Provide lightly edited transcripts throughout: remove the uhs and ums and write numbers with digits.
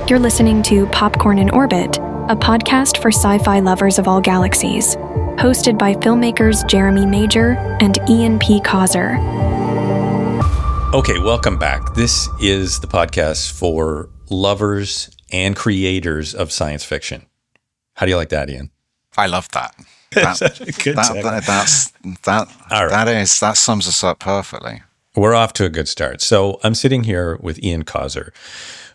You're listening to Popcorn in Orbit, a podcast for sci-fi lovers of all galaxies, hosted by filmmakers Jeremy Major and Ian P. Causer. Okay, welcome back. This is the podcast for lovers and creators of science fiction. How do you like that, Ian? I love that. That sums us up perfectly. We're off to a good start. So I'm sitting here with Ian Causer,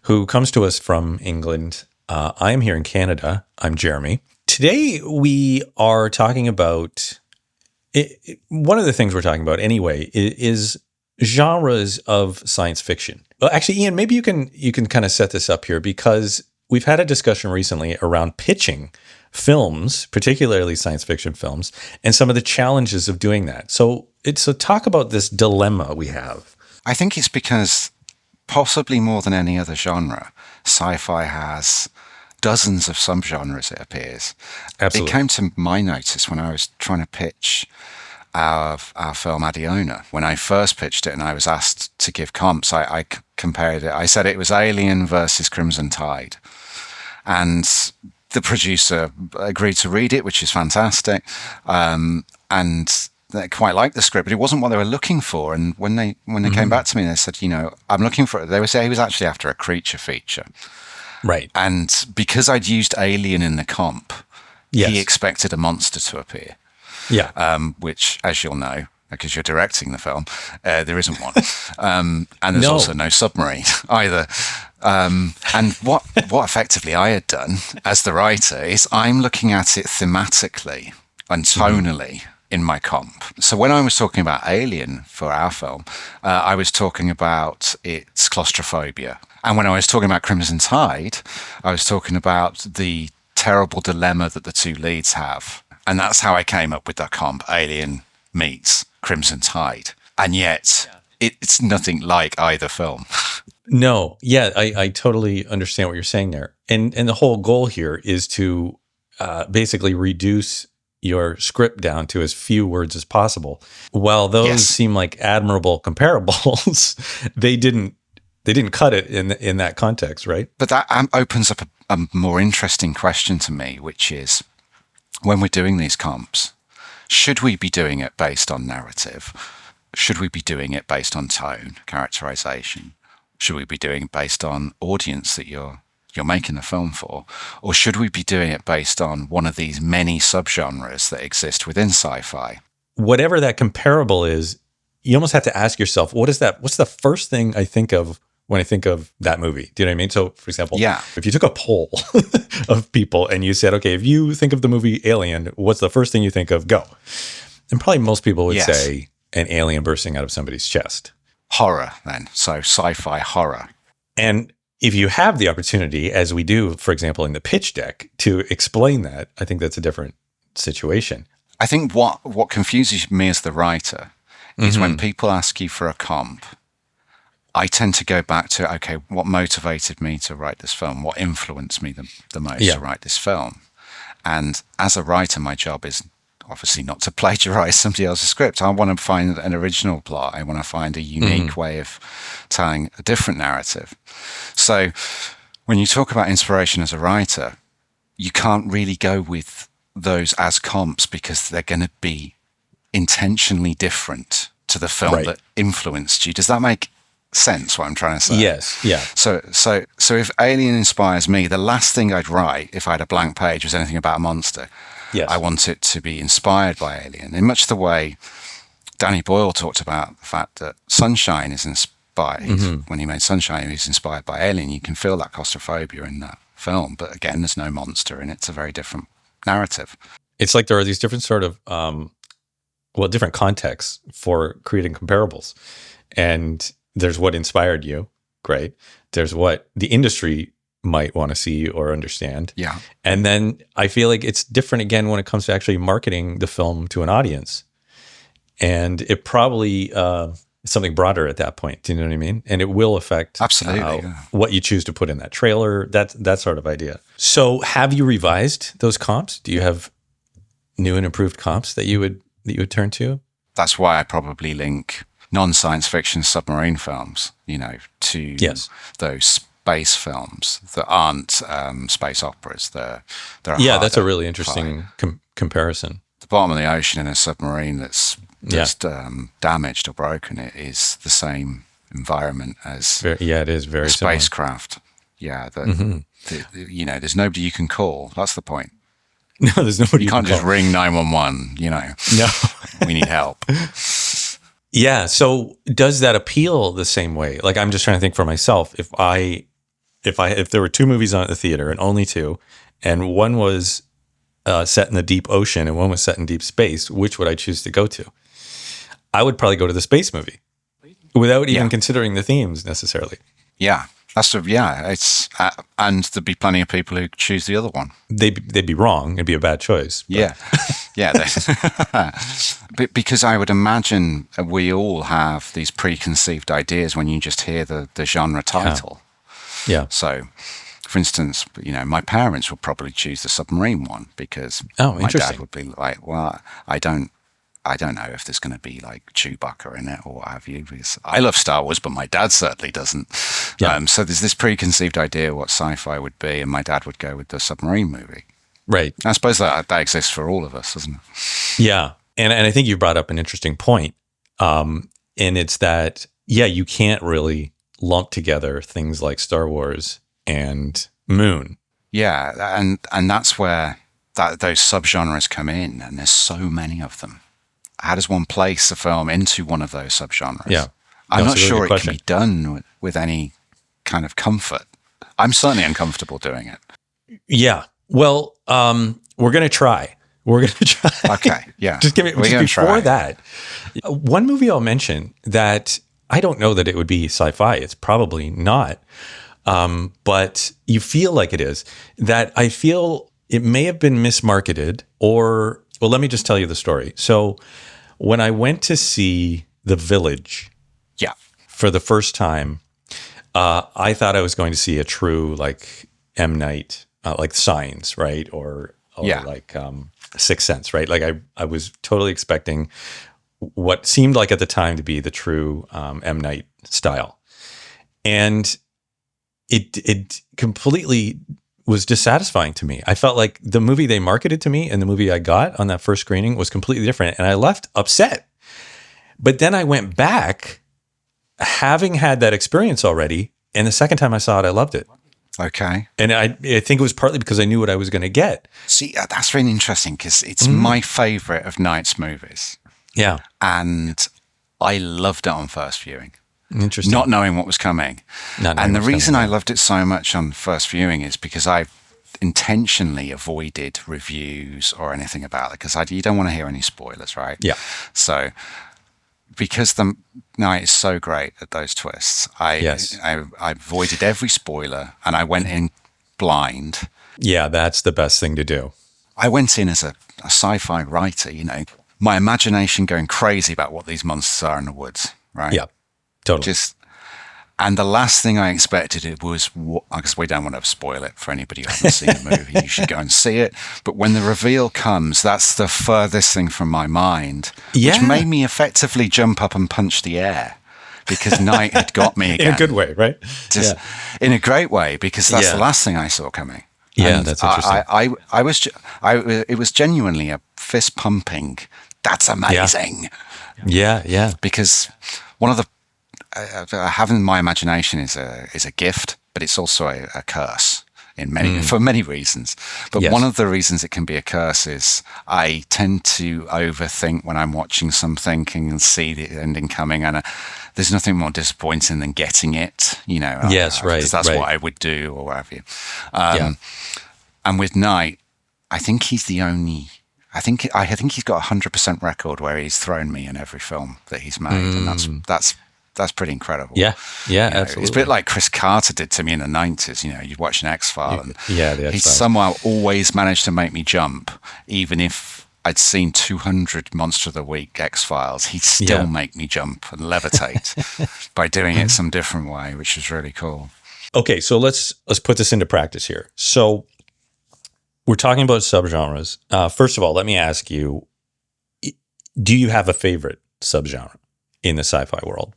who comes to us from England. I am here in Canada. I'm Jeremy. Today we are talking about one of the things we're talking about anyway is genres of science fiction. Well, actually, Ian, maybe you can kind of set this up here, because we've had a discussion recently around pitching films, particularly science fiction films, and some of the challenges of doing that. So talk about this dilemma we have. I think it's because possibly more than any other genre, sci-fi has dozens of subgenres, it appears. Absolutely. It came to my notice when I was trying to pitch our film Adiona. When I first pitched it and I was asked to give comps, I compared it. I said it was Alien versus Crimson Tide. And the producer agreed to read it, which is fantastic. And they quite liked the script, but it wasn't what they were looking for. And when they came back to me, they said, I'm looking for it. They would say he was actually after a creature feature. Right. And because I'd used Alien in the comp, yes, he expected a monster to appear. Yeah. Which, as you'll know, because you're directing the film, there isn't one. And there's also no submarine either. And what effectively I had done as the writer is I'm looking at it thematically and tonally in my comp. So when I was talking about Alien for our film, I was talking about its claustrophobia. And when I was talking about Crimson Tide, I was talking about the terrible dilemma that the two leads have. And that's how I came up with that comp, Alien meets Crimson Tide. And yet, it's nothing like either film. No. Yeah, I totally understand what you're saying there. And the whole goal here is to basically reduce your script down to as few words as possible. While those seem like admirable comparables, they didn't cut it in that context, right? But that opens up a more interesting question to me, which is, when we're doing these comps, should we be doing it based on narrative? Should we be doing it based on tone, characterization? Should we be doing it based on audience that you're making the film for? Or should we be doing it based on one of these many subgenres that exist within sci-fi? Whatever that comparable is, you almost have to ask yourself, what's the first thing I think of when I think of that movie? Do you know what I mean? So, for example, if you took a poll of people and you said, okay, if you think of the movie Alien, what's the first thing you think of? Go. And probably most people would say an alien bursting out of somebody's chest. Horror, then. So sci-fi horror. And if you have the opportunity, as we do, for example, in the pitch deck, to explain that, I think that's a different situation. I think what confuses me as the writer is when people ask you for a comp, I tend to go back to, okay, what motivated me to write this film? What influenced me the most to write this film? And as a writer, my job is obviously not to plagiarize somebody else's script. I want to find an original plot. I want to find a unique way of telling a different narrative. So when you talk about inspiration as a writer, you can't really go with those as comps because they're going to be intentionally different to the film that influenced you. Does that make sense, what I'm trying to say? Yes, yeah. So if Alien inspires me, the last thing I'd write if I had a blank page was anything about a monster. Yes. I want it to be inspired by Alien, in much the way Danny Boyle talked about the fact that Sunshine is inspired. When he made Sunshine, he was inspired by Alien. You can feel that claustrophobia in that film, but again, there's no monster in it. It's a very different narrative. It's like there are these different sort of, different contexts for creating comparables. And there's what inspired you, great. There's what the industry might want to see or understand. Yeah. And then I feel like it's different again when it comes to actually marketing the film to an audience. And it probably is something broader at that point. Do you know what I mean? And it will affect what you choose to put in that trailer, that sort of idea. So have you revised those comps? Do you have new and improved comps that you would turn to? That's why I probably link non-science fiction submarine films, to those space films that aren't space operas. They're Yeah, that's a harder really fight. interesting comparison. The bottom of the ocean in a submarine that's damaged or broken, it is the same environment as Yeah, it is very a similar. spacecraft. Yeah, you know, there's nobody you can call. That's the point. No, there's nobody You can can't just call. ring 911. You know, No. we need help. Yeah. So does that appeal the same way? Like, I'm just trying to think for myself. If there were two movies on at the theater and only two, and one was set in the deep ocean and one was set in deep space, which would I choose to go to? I would probably go to the space movie without even considering the themes necessarily. Yeah, it's and there'd be plenty of people who choose the other one. They'd be wrong. It'd be a bad choice. But. Yeah. But because I would imagine we all have these preconceived ideas when you just hear the genre title. Yeah. So, for instance, you know, my parents would probably choose the submarine one because my dad interesting. would be like, well, I don't know if there's going to be like Chewbacca in it or what have you. Because I love Star Wars, but my dad certainly doesn't. Yeah. So there's this preconceived idea of what sci-fi would be, and my dad would go with the submarine movie. Right. I suppose that exists for all of us, doesn't it? Yeah. And I think you brought up an interesting point. And it's that, you can't really lump together things like Star Wars and Moon. Yeah. And that's where those subgenres come in, and there's so many of them. How does one place a film into one of those subgenres? Yeah. I'm not That's a really sure good it question. can be done with any kind of comfort. I'm certainly uncomfortable doing it. Yeah. Well, we're going to try. We're going to try. Okay. Yeah. Just give me We're just gonna before try. that. One movie I'll mention that I don't know that it would be sci-fi. It's probably not. But you feel like it is. That I feel it may have been mismarketed or, well, let me just tell you the story. So when I went to see The Village Yeah. for the first time, I thought I was going to see a true like M. Night, like Signs, right? Or like Sixth Sense, right? Like I was totally expecting what seemed like at the time to be the true M. Night style. And it completely was dissatisfying to me. I felt like the movie they marketed to me and the movie I got on that first screening was completely different. And I left upset. But then I went back having had that experience already. And the second time I saw it, I loved it. Okay. And I think it was partly because I knew what I was going to get. See, that's really interesting because it's my favorite of Night's movies. Yeah. And I loved it on first viewing. Interesting. Not knowing what was coming. And the reason I loved it so much on first viewing is because I intentionally avoided reviews or anything about it because you don't want to hear any spoilers, right? Yeah. So because the night is so great at those twists, I avoided every spoiler and I went in blind. Yeah, that's the best thing to do. I went in as a sci-fi writer, you know, my imagination going crazy about what these monsters are in the woods, right? Yeah, totally. And the last thing I expected it was, I guess we don't want to spoil it for anybody who hasn't seen the movie. You should go and see it. But when the reveal comes, that's the furthest thing from my mind, which made me effectively jump up and punch the air because Night had got me again. In a good way, right? In a great way, because that's the last thing I saw coming. Yeah, and that's interesting. It was genuinely a fist pumping. That's amazing. Yeah. Because one of the having my imagination is a gift, but it's also a curse for many reasons. But one of the reasons it can be a curse is I tend to overthink when I'm watching something and see the ending coming, and there's nothing more disappointing than getting it. You know, yes, right. Because that's right. what I would do, or what have you. And with Night, I think he's the only. I think he's got a 100% record where he's thrown me in every film that he's made, and that's pretty incredible. Yeah, absolutely. It's a bit like Chris Carter did to me in the 90s. You know, you'd watch an X-File, and the X-Files. He's somehow always managed to make me jump, even if I'd seen 200 Monster of the Week X-Files. He'd still make me jump and levitate by doing it some different way, which was really cool. Okay, so let's put this into practice here. So we're talking about subgenres. First of all, let me ask you, do you have a favorite subgenre in the sci-fi world?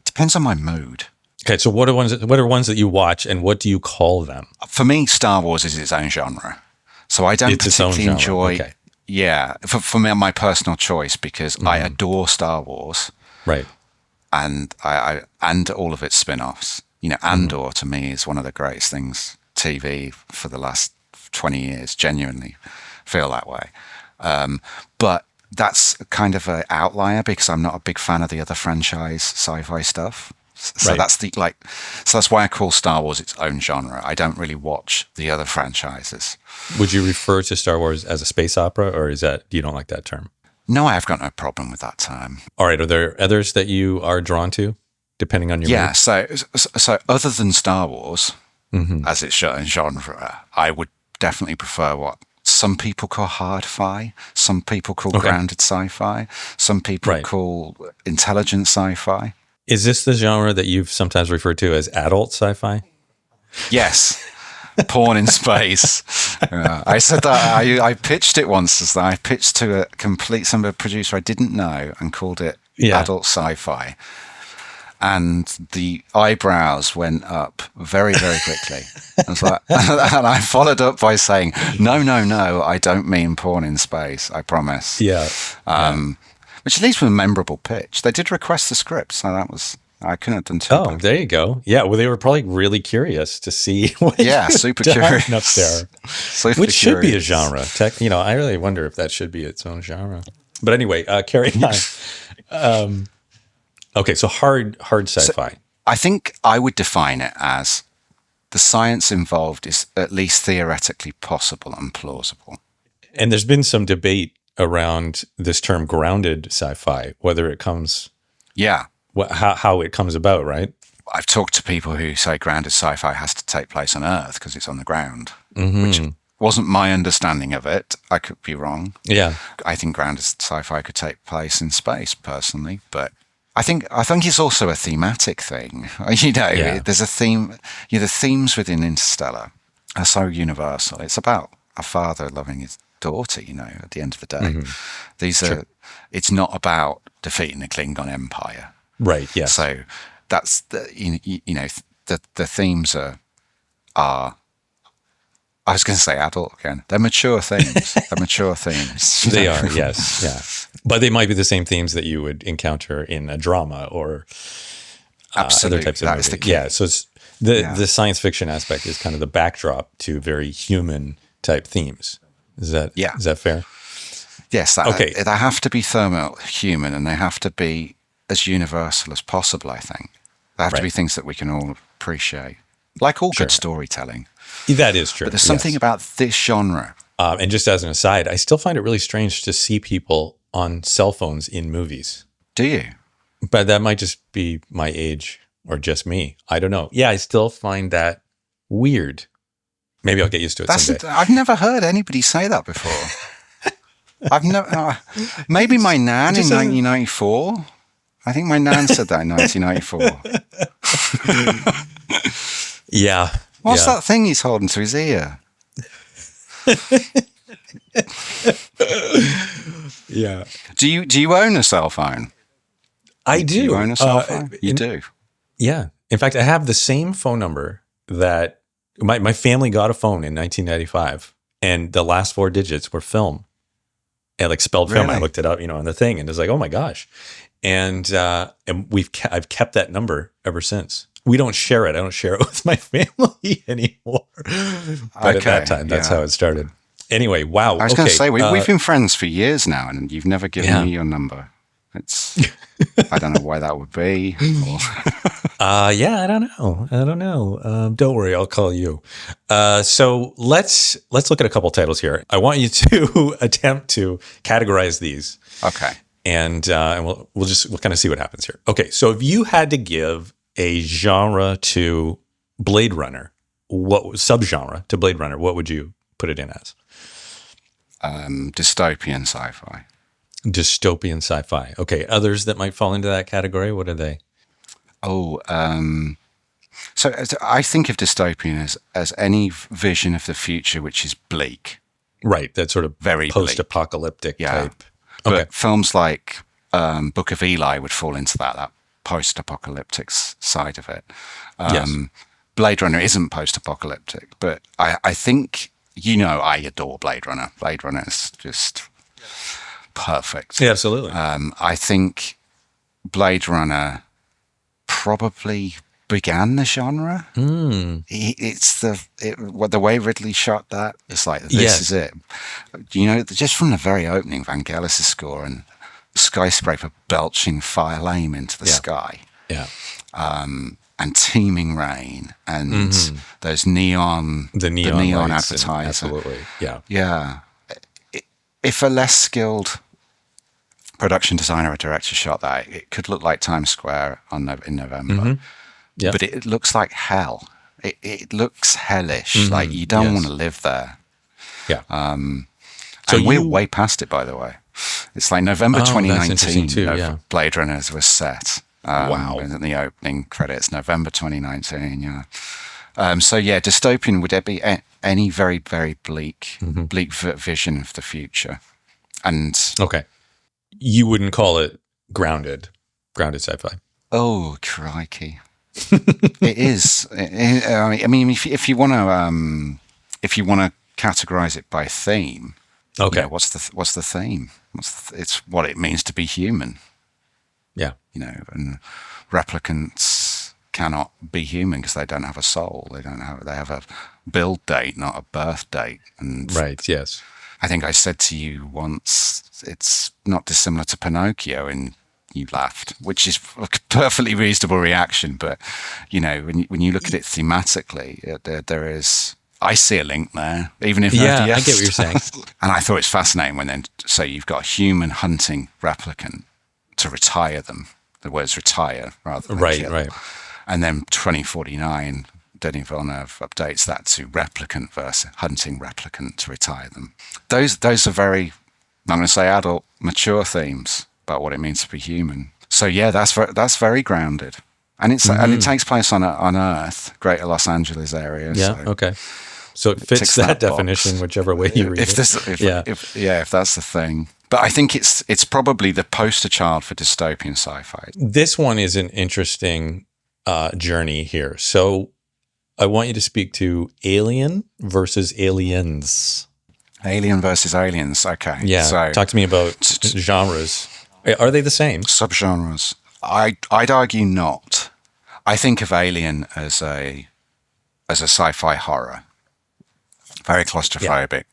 Depends on my mood. Okay, so what are ones that you watch, and what do you call them? For me, Star Wars is its own genre. So I don't It's its own particularly genre. enjoy, Okay. yeah, for me, my personal choice, because I adore Star Wars Right. and and all of its spin-offs. Andor to me is one of the greatest things TV for the last 20 years. Genuinely feel that way. But that's kind of an outlier because I'm not a big fan of the other franchise sci-fi stuff. So Right. that's why I call Star Wars its own genre. I don't really watch the other franchises. Would you refer to Star Wars as a space opera, or you don't like that term? No, I have got no problem with that term. All right. Are there others that you are drawn to, depending on your Yeah. mood? So other than Star Wars, as its genre, I would definitely prefer what some people call hard-fi, some people call grounded sci-fi, some people Right. call intelligent sci-fi. Is this the genre that you've sometimes referred to as adult sci-fi? Yes. Porn in space. I said that I pitched it once as that. I pitched to a producer I didn't know and called it adult sci-fi. And the eyebrows went up very, very quickly. I was like, and I followed up by saying, no, I don't mean porn in space, I promise. Yeah. Which at least was a memorable pitch. They did request the script, so I couldn't have done too Oh, bad. there you go. Yeah. Well, they were probably really curious to see what super you'd done curious. up there. Super Which should be a curious. genre. I really wonder if that should be its own genre. But anyway, carry on. Okay, so hard sci-fi. I think I would define it as the science involved is at least theoretically possible and plausible. And there's been some debate around this term grounded sci-fi, whether it comes, Yeah. how it comes about, right? I've talked to people who say grounded sci-fi has to take place on Earth because it's on the ground, which wasn't my understanding of it. I could be wrong. Yeah. I think grounded sci-fi could take place in space, personally, but I think it's also a thematic thing. There's a theme. The themes within Interstellar are so universal. It's about a father loving his daughter. At the end of the day, It's not about defeating the Klingon Empire. Right. Yeah. So that's the themes are. I was going to say adult again. They're mature themes. They're mature themes. They are. Yes. Yeah. But they might be the same themes that you would encounter in a drama or other types of that movies. is the key. Yeah. So it's the science fiction aspect is kind of the backdrop to very human type themes. Is that fair? Yes. Okay. They have to be thermal human, and they have to be as universal as possible, I think. They have to be things that we can all appreciate. Like all good storytelling. That is true. But there's something about this genre. And just as an aside, I still find it really strange to see people on cell phones in movies. Do you? But that might just be my age or just me. I don't know. Yeah, I still find that weird. Maybe I'll get used to it someday. I've never heard anybody say that before. I've never. Maybe my nan in 1994. I think my nan said that in 1994. Yeah. What's that thing he's holding to his ear? Yeah. Do you own a cell phone? I do. Do you own a cell phone? You do. Yeah. In fact, I have the same phone number that my family got a phone in 1995, and the last 4 digits were film. And like spelled film. Really? I looked it up, on the thing, and it's like, oh my gosh. And I've kept that number ever since. We don't share it. I don't share it with my family anymore. But at that time, that's how it started. Anyway, wow. I was going to say, we've been friends for years now, and you've never given me your number. I don't know why that would be. Yeah, I don't know. Don't worry, I'll call you. So let's look at a couple titles here. I want you to attempt to categorize these. Okay. And we'll kind of see what happens here. Okay, so if you had to give a genre to Blade Runner, what subgenre to Blade Runner, what would you put it in as? Dystopian sci-fi. Dystopian sci-fi. Okay, others that might fall into that category, what are they? So I think of dystopian as any vision of the future which is bleak. Right, that sort of Very post-apocalyptic type. But Okay. films like Book of Eli would fall into that post-apocalyptic side of it. Yes. Blade Runner isn't post-apocalyptic, but I think, I adore Blade Runner. Blade Runner is just perfect. Yeah, absolutely. I think Blade Runner probably began the genre. It's the way Ridley shot that. It's like, this is it. Just from the very opening, Vangelis' score and skyscraper belching fire flame into the sky. Yeah. And teeming rain and those neon advertising. Absolutely. Yeah. Yeah. If a less skilled production designer or director shot that, it could look like Times Square in November. Yeah. But it looks like hell. It looks hellish. Like you don't want to live there. Yeah. So we're way past it, by the way. It's like November 2019 too, Blade Runner was set. Wow. In the opening credits, November 2019, dystopian, would there be any very, very bleak vision of the future? And okay. You wouldn't call it grounded sci-fi. Oh, crikey. It is. I mean, if you want to categorize it by theme, okay. What's the theme? It's what it means to be human. Yeah. And replicants cannot be human because they don't have a soul. They have a build date, not a birth date. And right. Yes. I think I said to you once, it's not dissimilar to Pinocchio, and you laughed, which is a perfectly reasonable reaction. But, when you look at it thematically, there is, I see a link there, even if nobody else I get what you're saying. And I thought it's fascinating when then say you've got a human hunting replicant to retire them. The words retire rather than kill. Right. And then 2049, Denis Villeneuve updates that to replicant versus hunting replicant to retire them. Those are very, I'm going to say adult, mature themes about what it means to be human. So that's very grounded. And and it takes place on Earth, Greater Los Angeles area. Yeah. So okay. So it fits that definition, whichever way you read it. If that's the thing. But I think it's probably the poster child for dystopian sci-fi. This one is an interesting journey here. So I want you to speak to Alien versus Aliens. Alien versus Aliens. Okay. Yeah. So talk to me about genres. Are they the same? Subgenres. I'd argue not. I think of Alien as a sci-fi horror. Very claustrophobic.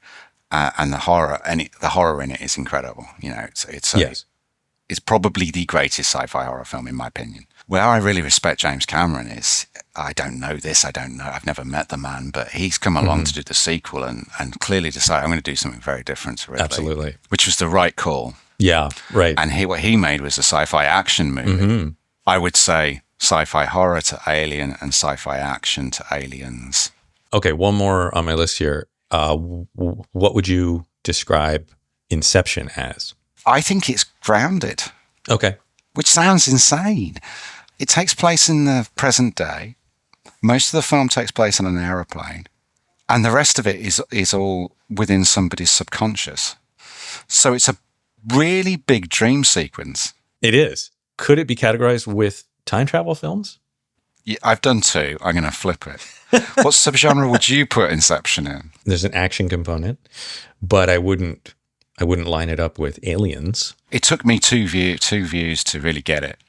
And the horror in it is incredible. It's probably the greatest sci-fi horror film in my opinion. Where I really respect James Cameron is, I don't know this, I've never met the man, but he's come along to do the sequel and clearly decided I'm going to do something very different to Ridley. Absolutely. Which was the right call. Yeah, right. And what he made was a sci-fi action movie. I would say sci-fi horror to Alien and sci-fi action to Aliens. Okay, one more on my list here. What would you describe Inception as? I think it's grounded. Okay. Which sounds insane. It takes place in the present day. Most of the film takes place on an aeroplane. And the rest of it is all within somebody's subconscious. So it's a really big dream sequence. It is. Could it be categorized with time travel films? Yeah, I've done two. I'm going to flip it. What subgenre would you put Inception in? There's an action component, but I wouldn't line it up with Aliens. It took me two views to really get it.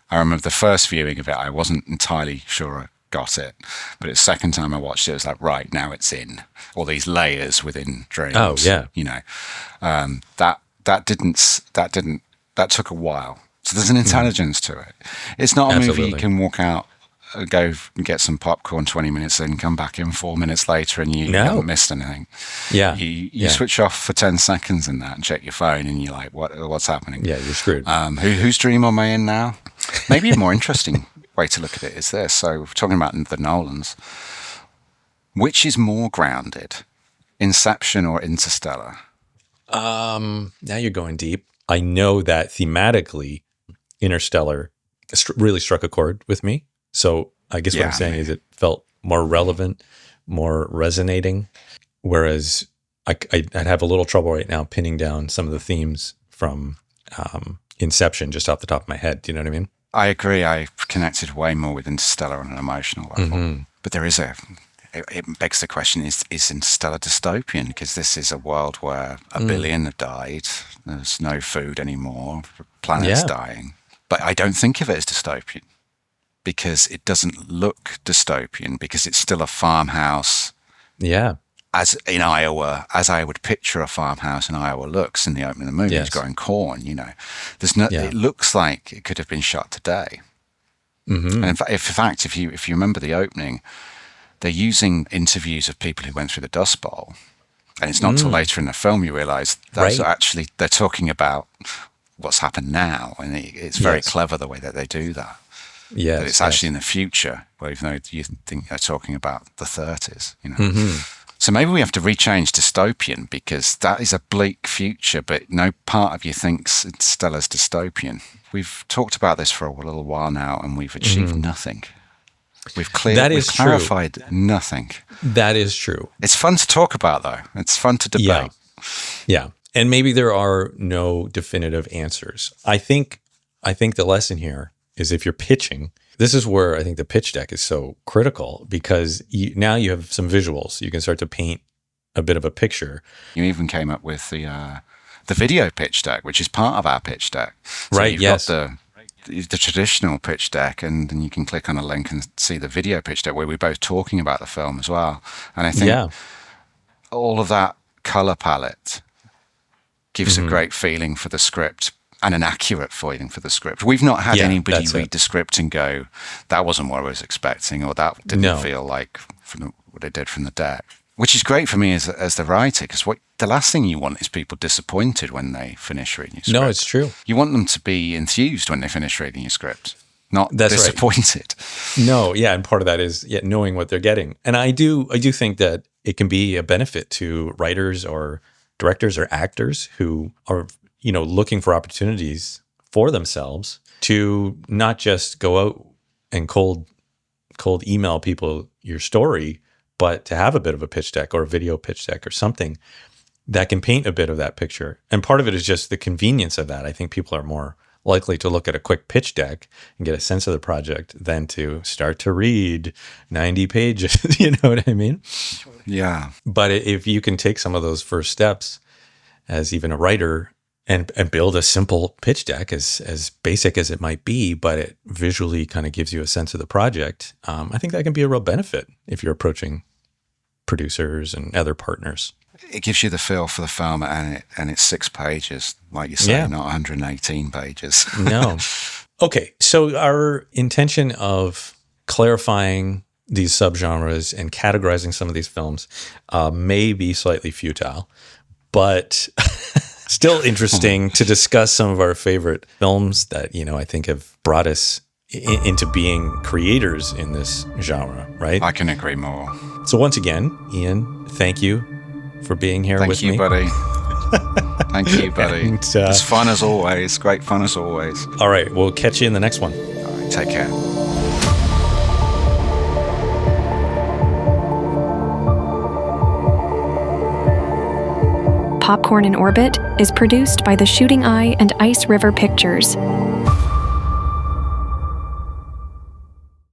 I remember the first viewing of it, I wasn't entirely sure I got it, but the second time I watched it, it was like, right, now it's in. All these layers within dreams. Oh yeah. That took a while. So there's an intelligence to it. It's not a movie you can walk out, go and get some popcorn 20 minutes in, come back in 4 minutes later and you haven't missed anything. Yeah. You switch off for 10 seconds in that and check your phone and you're like, what's happening? Yeah, you're screwed. Whose dream am I in now? Maybe a more interesting way to look at it is this. So we're talking about the Nolans. Which is more grounded, Inception or Interstellar? Now you're going deep. I know that thematically, Interstellar really struck a chord with me. So I guess what I'm saying is it felt more relevant, more resonating, whereas I'd have a little trouble right now pinning down some of the themes from Inception just off the top of my head. Do you know what I mean? I agree. I connected way more with Interstellar on an emotional level. But there is it begs the question, is Interstellar dystopian? Because this is a world where a billion have died. There's no food anymore. The planet's dying. But I don't think of it as dystopian because it doesn't look dystopian because it's still a farmhouse. Yeah. As in Iowa, as I would picture a farmhouse in Iowa looks in the opening of the movie, it's growing corn, There's no. It looks like it could have been shot today. And in fact, if you remember the opening, they're using interviews of people who went through the Dust Bowl, and it's not till later in the film you realise that's actually they're talking about what's happened now, and it's very clever the way that they do that. Yes, that it's actually in the future, where even though you think they're talking about the 30s, So maybe we have to rechange dystopian because that is a bleak future, but no part of you thinks Interstellar's dystopian. We've talked about this for a little while now, and we've achieved nothing. We've clarified nothing. That is true. It's fun to talk about, though. It's fun to debate. Yeah. And maybe there are no definitive answers. I think the lesson here is if you're pitching, this is where I think the pitch deck is so critical because now you have some visuals. You can start to paint a bit of a picture. You even came up with the video pitch deck, which is part of our pitch deck. So right, you've got the traditional pitch deck, and then you can click on a link and see the video pitch deck where we're both talking about the film as well. And I think all of that color palette gives a great feeling for the script and an accurate feeling for the script. We've not had anybody read the script and go, that wasn't what I was expecting, or that didn't feel like what they did from the deck. Which is great for me as the writer, because the last thing you want is people disappointed when they finish reading your script. No, it's true. You want them to be enthused when they finish reading your script, not disappointed. Right. No, and part of that is knowing what they're getting. And I do think that it can be a benefit to writers or directors or actors who are looking for opportunities for themselves to not just go out and cold email people your story, but to have a bit of a pitch deck or a video pitch deck or something that can paint a bit of that picture. And part of it is just the convenience of that. I think people are more likely to look at a quick pitch deck and get a sense of the project than to start to read 90 pages. You know what I mean? Yeah. But if you can take some of those first steps as even a writer and build a simple pitch deck, as basic as it might be, but it visually kind of gives you a sense of the project, I think that can be a real benefit if you're approaching producers and other partners. It gives you the feel for the film, and it's 6 pages, like you say, not 118 pages. No. Okay, so our intention of clarifying these subgenres and categorizing some of these films may be slightly futile, but still interesting to discuss some of our favorite films that, I think have brought us into being creators in this genre, right? I can agree more. So once again, Ian, thank you for being here with me. Buddy. Thank you, buddy. And, it's fun as always. Great fun as always. All right, we'll catch you in the next one. All right, take care. Popcorn in Orbit is produced by the Shooting Eye and Ice River Pictures.